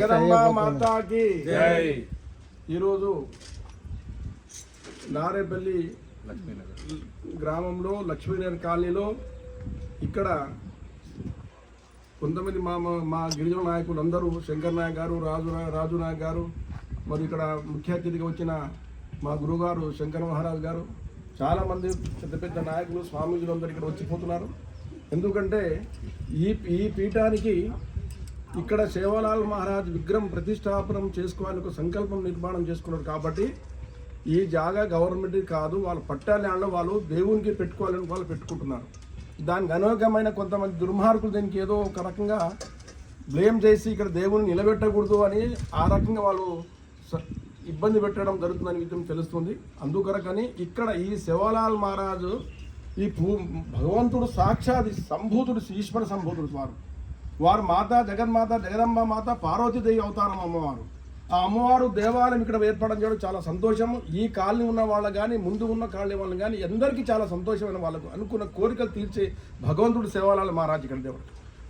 జగదంబ మాతాకి జై. ఈరోజు నారేపల్లి గ్రామంలో లక్ష్మీనగర్ కాలనీలో ఇక్కడ కొంతమంది మా గిరిజన నాయకులు అందరూ శంకర్ నాయక్ గారు, రాజు నాయక్ గారు, మరి ఇక్కడ ముఖ్య అతిథిగా వచ్చిన మా గురుగారు శంకర్ మహారాజ్ గారు, చాలామంది పెద్ద పెద్ద నాయకులు స్వామీజీలు అందరూ ఇక్కడ వచ్చిపోతున్నారు. ఎందుకంటే ఈ పీఠానికి ఇక్కడ సేవాలాల్ మహారాజ్ విగ్రహం ప్రతిష్టాపనం చేసుకోవాలని ఒక సంకల్పం నిర్మాణం చేసుకున్నారు. కాబట్టి ఈ జాగా గవర్నమెంట్ కాదు, వాళ్ళ పట్టా ల్యాండ్లో వాళ్ళు దేవునికి పెట్టుకోవాలని వాళ్ళు పెట్టుకుంటున్నారు. దానికి అనేకమైన కొంతమంది దుర్మార్గులు దీనికి ఏదో ఒక రకంగా బ్లేమ్ చేసి ఇక్కడ దేవుని నిలబెట్టకూడదు అని ఆ రకంగా వాళ్ళు ఇబ్బంది పెట్టడం జరుగుతుందని విషయం తెలుస్తుంది. అందుకొరకని ఇక్కడ ఈ సేవాలాల్ మహారాజు ఈ భగవంతుడు సాక్షాత్ సంభూతుడు, ఈశ్వర సంభూతుడు వారు మాత జగన్మాత జగదంబ మాత పార్వతీదేవి అవతారం అమ్మవారు. ఆ అమ్మవారు దేవాలయం ఇక్కడ ఏర్పడడం చేయడం చాలా సంతోషం. ఈ కాలనీ ఉన్న వాళ్ళకి కానీ ముందు ఉన్న కాలనీ వాళ్ళని కానీ అందరికీ చాలా సంతోషమైన వాళ్ళకు అనుకున్న కోరికలు తీర్చే భగవంతుడు సేవాలాల్ మహారాజ్ ఇక్కడ దేవుడు.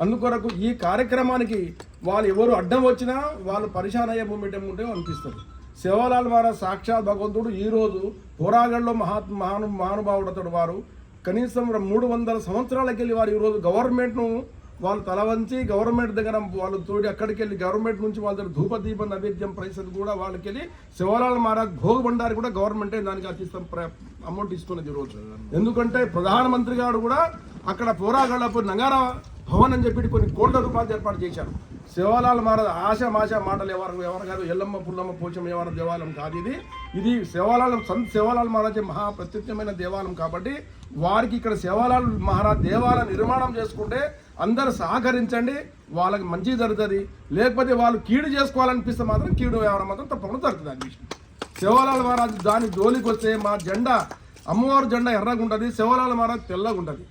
అందుకొరకు ఈ కార్యక్రమానికి వాళ్ళు ఎవరు అడ్డం వచ్చినా వాళ్ళు పరిశాన్ అయ్యే మూమెంట్ ఏముంటే అనిపిస్తుంది. సేవాలాల్ మహారాజ్ సాక్షాత్ భగవంతుడు ఈరోజు పోరాగఢ్లో మహానుభావుడు అతడు. వారు కనీసం 300 సంవత్సరాలకి వెళ్ళి వారు ఈరోజు గవర్నమెంట్ను వాళ్ళు తల వంచి గవర్నమెంట్ దగ్గర వాళ్ళు తోడి అక్కడికి వెళ్ళి గవర్నమెంట్ నుంచి వాళ్ళ దగ్గర ధూపదీప నైవేద్యం పైసలు కూడా వాళ్ళకి వెళ్ళి సేవాలాల్ మహారాజ్ భోగ భండారి కూడా గవర్నమెంటే దానికి అతిష్టం అమౌంట్ ఇస్తున్నది ఈరోజు. ఎందుకంటే ప్రధానమంత్రి గారు కూడా అక్కడ పోరాగఢ్లపూర్ నగారా భవన్ అని చెప్పి కొన్ని కోట్ల రూపాయలు ఏర్పాటు చేశారు. సేవాలాల్ మహారాజ్ ఆశ మాటలు ఎవరు కాదు, ఎల్లమ్మ పుల్లమ్మ పోచమ్మ ఎవరి దేవాలయం కాదు ఇది సంత్ సేవాలాల్ మహారాజ్ మహా ప్రత్యేకమైన దేవాలయం. కాబట్టి వారికి ఇక్కడ సేవాలాల్ మహారాజ్ దేవాలయం నిర్మాణం చేసుకుంటే అందరూ సహకరించండి, వాళ్ళకి మంచి జరుగుతుంది. లేకపోతే వాళ్ళు కీడు చేసుకోవాలనిపిస్తే మాత్రం కీడు వ్యవహారం మాత్రం తప్పకుండా జరుగుతుంది. అది విషయం సేవాలాల్ మహారాజ్ దాని జోలికి వస్తే మా జెండా అమ్మవారి జెండా ఎర్రగా ఉంటుంది, సేవాలాల్ మహారాజ్ తెల్లగా ఉంటుంది.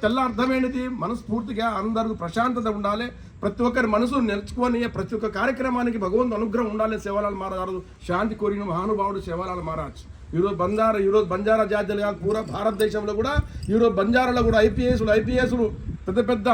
తెల్ల అర్థం ఏంటిది? మనస్ఫూర్తిగా అందరికీ ప్రశాంతత ఉండాలి, ప్రతి ఒక్కరి మనసు నేర్చుకొని ప్రతి ఒక్క కార్యక్రమానికి భగవంతు అనుగ్రహం ఉండాలి. సేవాలాల్ మహారాజ్ శాంతి కోరిన మహానుభావుడు సేవాలాల్ మహారాజ్. ఈరోజు బంజారా జాతీయులు కాదు, పూరా భారతదేశంలో కూడా ఈరోజు బంజారాలో కూడా ఐపీఎస్లు పెద్ద పెద్ద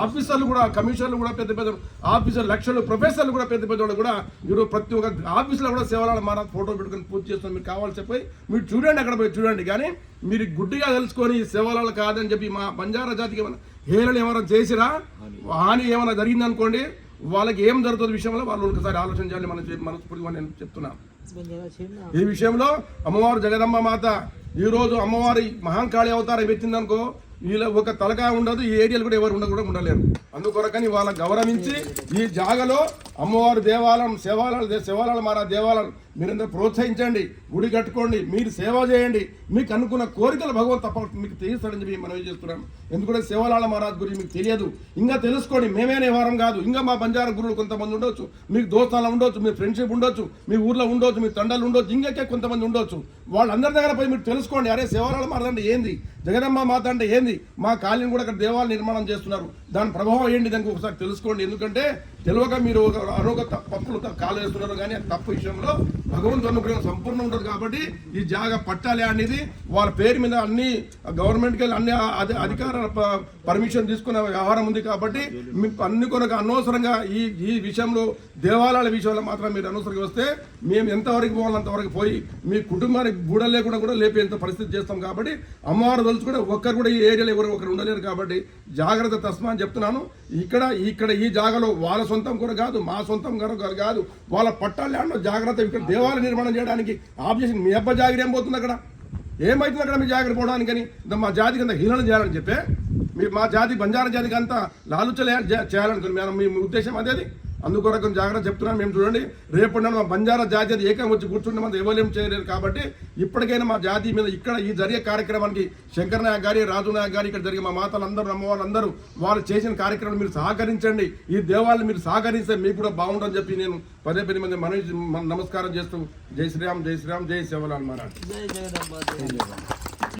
ఆఫీసర్లు కూడా, కమిషనర్లు కూడా, పెద్ద ఆఫీసర్లు, లక్షలు ప్రొఫెసర్లు కూడా, పెద్ద వాళ్ళు కూడా ఈరోజు ప్రతి ఒక్క ఆఫీసులో కూడా సేవాలాల్ మహారాజ్ ఫోటో పెట్టుకొని పూజ చేస్తాం. మీకు కావాల్సి చెప్పి మీరు చూడండి, అక్కడ పోయి చూడండి. కానీ మీరు గుడ్డిగా తెలుసుకొని సేవాలాల్ కాదని చెప్పి మా బంజారా జాతికి ఏమైనా హేళన ఏమైనా చేసిరా, హాని ఏమైనా జరిగిందనుకోండి, వాళ్ళకి ఏం జరుగుతుంది విషయంలో వాళ్ళు ఒకసారి ఆలోచన చేయాలి. మనస్ఫూర్తిగా నేను చెప్తున్నాను. ఈ విషయంలో అమ్మవారు జగదంబ మాత ఈరోజు అమ్మవారి మహాంకాళి అవతారం ఎత్తిందనుకో, వీళ్ళ ఒక తలకాయ ఉండదు, ఈ ఏరియాలు కూడా ఎవరు ఉండలేరు. అందుకొరకని వాళ్ళని గౌరవించి ఈ జాగలో అమ్మవారి దేవాలయం సేవాలాల్ మహారాజ్ దేవాలయం మీరందరూ ప్రోత్సహించండి, గుడి కట్టుకోండి, మీరు సేవ చేయండి, మీకు అనుకున్న కోరికలు భగవంతు తప్ప మీకు తీరుస్తాడని చెప్పి మనవి చేస్తున్నాం. ఎందుకంటే సేవాలాల్ మహారాజ్ గురించి మీకు తెలియదు, ఇంకా తెలుసుకోండి. మేమేనే వారం కాదు, ఇంకా మా బంజారా గురువులు కొంతమంది ఉండొచ్చు, మీకు దోస్తాలు ఉండొచ్చు, మీ ఫ్రెండ్షిప్ ఉండొచ్చు, మీ ఊర్లో ఉండొచ్చు, మీ తండలు ఉండొచ్చు, ఇంకే కొంతమంది ఉండొచ్చు. వాళ్ళందరి దగ్గర పోయి మీరు తెలుసుకోండి. అరే సేవాలాల్ మహారాజ్ అంటే ఏంది, జగదంబ మాత అంటే ఏంది, మా కాలనీ కూడా అక్కడ దేవాలయం నిర్మాణం చేస్తున్నారు, దాని ప్రభావం ఏంటి దానికి ఒకసారి తెలుసుకోండి. ఎందుకంటే తెలియక మీరు అనొక తప్పులు కాలు వేస్తున్నారు. కానీ తప్పు విషయంలో భగవంతు అనుగ్రహం సంపూర్ణ ఉంటుంది. కాబట్టి ఈ జాగా పట్టాలి అనేది వాళ్ళ పేరు మీద అన్ని గవర్నమెంట్కి వెళ్ళి అన్ని అధికార పర్మిషన్ తీసుకున్న వ్యవహారం ఉంది. కాబట్టి మీకు అన్ని కొనక అనవసరంగా ఈ విషయంలో దేవాలయాల విషయంలో మాత్రం మీరు అనవసరంగా వస్తే మేము ఎంతవరకు పోవాలి అంతవరకు పోయి మీ కుటుంబానికి గూడ లేకుండా కూడా లేపేంత పరిస్థితి చేస్తాం. కాబట్టి అమ్మవారు తలుచుకుంటే ఒక్కరు కూడా ఈ ఏరియాలో ఒకరు ఉండలేరు. కాబట్టి జాగ్రత్త తస్మా అని చెప్తున్నాను. ఇక్కడ ఈ జాగాలో వాళ్ళ సొంతం కూడా కాదు, మా సొంతం కూడా కాదు, వాళ్ళ పట్టాలు జాగ్రత్త. ఇక్కడ దేవాలయ నిర్మాణం చేయడానికి ఆబ్జెక్షన్ మీ అబ్బా జాగ్రత్త ఏం పోతుంది, అక్కడ ఏమవుతుంది, అక్కడ మీ జాగ్రత్త పోవడానికని మా జాతికి అంత హీనలు చేయాలని చెప్పే మా జాతి బంజారా జాతికి అంతా లాలుచలే చేయాలనుకుని మీ ఉద్దేశం అదేది. అందుకొరకు జాగ్రత్త చెప్తున్నాను. మేము చూడండి, రేపటి మా బంజారా జాతి అది ఏకం వచ్చి కూర్చుంటే మనం ఎవరేం చేయలేరు. కాబట్టి ఇప్పటికైనా మా జాతి మీద ఇక్కడ ఈ జరిగే కార్యక్రమానికి శంకర్ నాయక్ గారి, రాజు నాయక్ గారి, ఇక్కడ జరిగే మా మాతలందరూ, అమ్మవాళ్ళందరూ వాళ్ళు చేసిన కార్యక్రమం మీరు సహకరించండి. ఈ దేవాలను మీరు సహకరిస్తే మీకు కూడా బాగుంటుందని చెప్పి నేను పదే మంది నమస్కారం చేస్తూ జై శ్రీరామ్, జై శ్రీరామ్, జై సేవాలాల్ మహారాజ్.